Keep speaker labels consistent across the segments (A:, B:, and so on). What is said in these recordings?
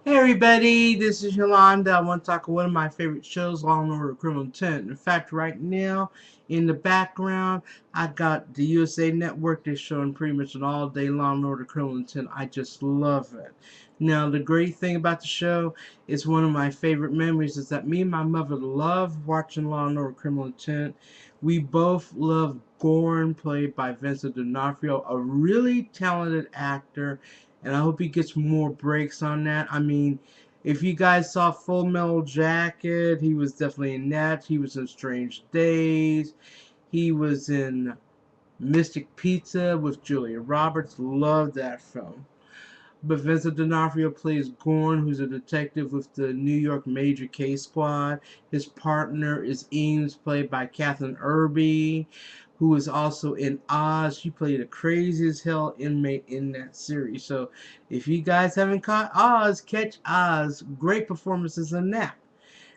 A: Hey everybody, this is Yolanda. I want to talk about one of my favorite shows, Law and Order Criminal Intent. In fact, right now, in the background, I got the USA Network that's showing pretty much an all-day Law and Order Criminal Intent. I just love it. Now, the great thing about the show is one of my favorite memories is that me and my mother love watching Law and Order Criminal Intent. We both love Gorn, played by Vincent D'Onofrio, a really talented actor, and I hope he gets more breaks on that. I mean, if you guys saw Full Metal Jacket, he was definitely in that. He was in Strange Days. He was in Mystic Pizza with Julia Roberts. Love that film. But Vincent D'Onofrio plays Gorn, who's a detective with the New York Major Case Squad. His partner is Eames, played by Catherine Irby, who is also in Oz. She played a crazy as hell inmate in that series. So if you guys haven't caught Oz, catch Oz. Great performances in that.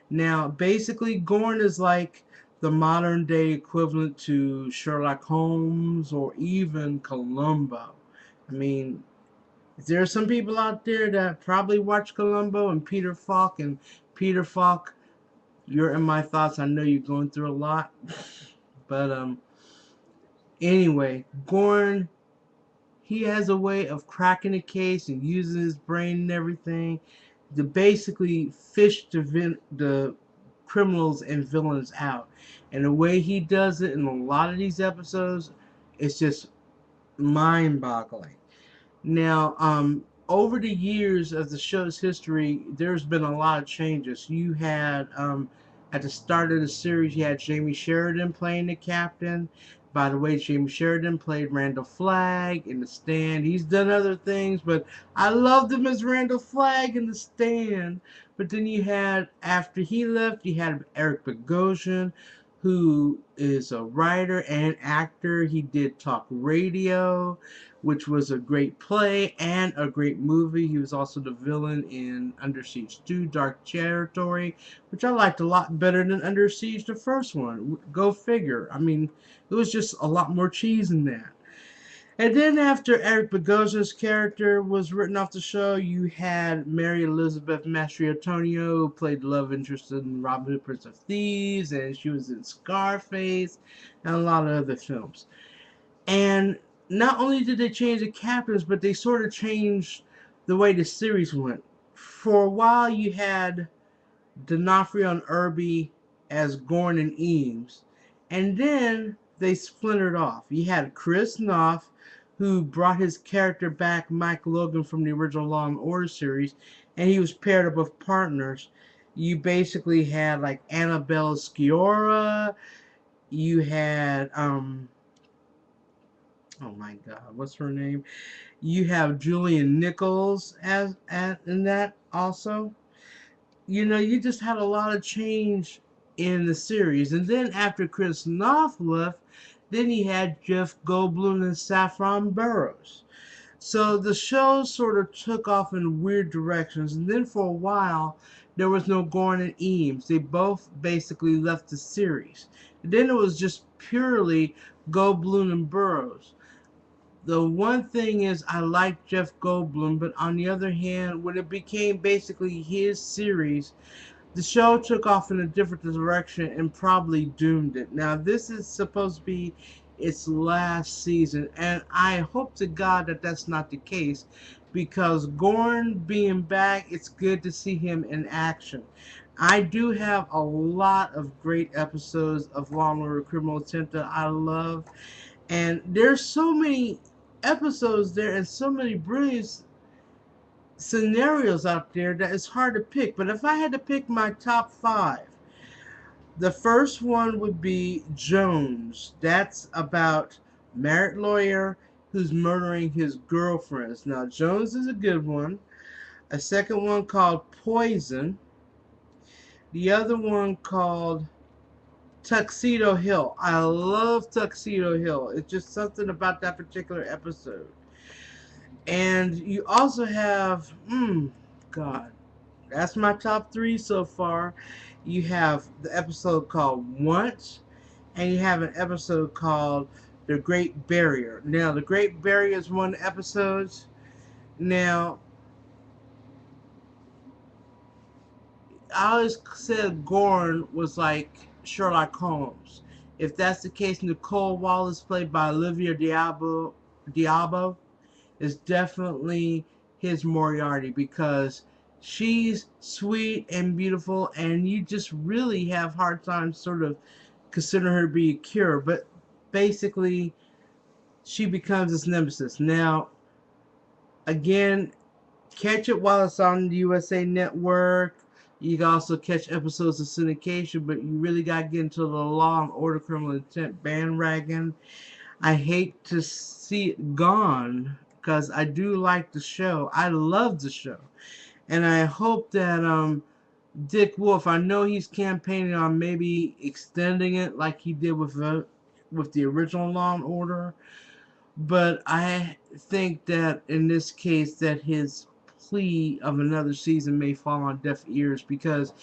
A: Now, basically, Gorn is like the modern day equivalent to Sherlock Holmes or even Columbo. I mean, there are some people out there that probably watch Columbo and Peter Falk, and Peter Falk, you're in my thoughts. I know you're going through a lot, but anyway, Gorn, he has a way of cracking a case and using his brain and everything to basically fish the criminals and villains out. And the way he does it in a lot of these episodes, it's just mind-boggling. Now, over the years of the show's history, there's been a lot of changes. You had, at the start of the series, you had Jamie Sheridan playing the captain. By the way, Jamie Sheridan played Randall Flagg in The Stand. He's done other things, but I loved him as Randall Flagg in The Stand. But then you had, after he left, you had Eric Bogosian, who is a writer and actor. He did talk radio, which was a great play and a great movie. He was also the villain in Under Siege 2, Dark Territory, which I liked a lot better than Under Siege, the first one. Go figure. I mean, it was just a lot more cheese in that. And then after Eric Bogosian's character was written off the show, you had Mary Elizabeth Mastriotonio, who played the love interest in Robin Hood, Prince of Thieves, and she was in Scarface and a lot of other films. And not only did they change the captains, but they sort of changed the way the series went. For a while, you had D'Onofrio and Irby as Gorn and Eames, and then they splintered off. You had Chris Noth, who brought his character back, Mike Logan, from the original Law and Order series, and he was paired up with partners. You basically had like Annabelle Sciorra. You had oh my God, what's her name? You have Julian Nichols as in that also. You know, you just had a lot of change in the series. And then after Chris Noth left, then he had Jeff Goldblum and Saffron Burrows. So the show sort of took off in weird directions. And then for a while, there was no Gorn and Eames. They both basically left the series. And then it was just purely Goldblum and Burrows. The one thing is, I like Jeff Goldblum, but on the other hand, when it became basically his series, the show took off in a different direction and probably doomed it. Now, this is supposed to be its last season, and I hope to God that that's not the case, because Gorn being back, it's good to see him in action. I do have a lot of great episodes of Law and Order Criminal Intent that I love, and there's so many episodes there and so many brilliant scenarios out there that it's hard to pick. But if I had to pick my top five, the first one would be Jones. That's about married lawyer who's murdering his girlfriends. Now Jones is a good one. A second one called Poison. The other one called Tuxedo Hill. I love Tuxedo Hill. It's just something about that particular episode. And you also have, God, that's my top three so far. You have the episode called Once, and you have an episode called The Great Barrier. Now, The Great Barrier is one of the episodes. Now, I always said Gorn was like Sherlock Holmes. If that's the case, Nicole Wallace, played by Olivia Diabo, is definitely his Moriarty, because she's sweet and beautiful, and you just really have hard time sort of considering her to be a cure. But basically, she becomes his nemesis. Now, again, catch it while it's on the USA Network. You can also catch episodes of syndication, but you really got to get into the Law and Order Criminal Intent bandwagon. I hate to see it gone because I do like the show. I love the show. And I hope that Dick Wolf, I know he's campaigning on maybe extending it like he did with the original Law and Order, but I think that in this case that his plea of another season may fall on deaf ears, because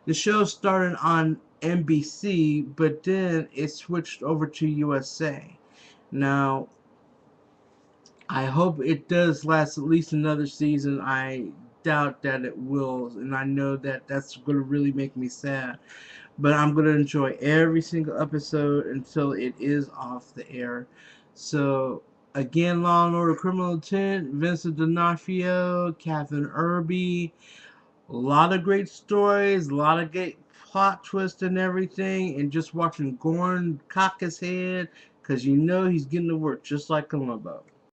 A: the show started on NBC, but then it switched over to USA. Now, I hope it does last at least another season. I doubt that it will, and I know that that's going to really make me sad. But I'm going to enjoy every single episode until it is off the air. So, again, Law and Order Criminal Intent, Vincent D'Onofrio, Catherine Irby. A lot of great stories, a lot of great plot twists and everything, and just watching Gorn cock his head, because you know he's getting to work just like Columbo.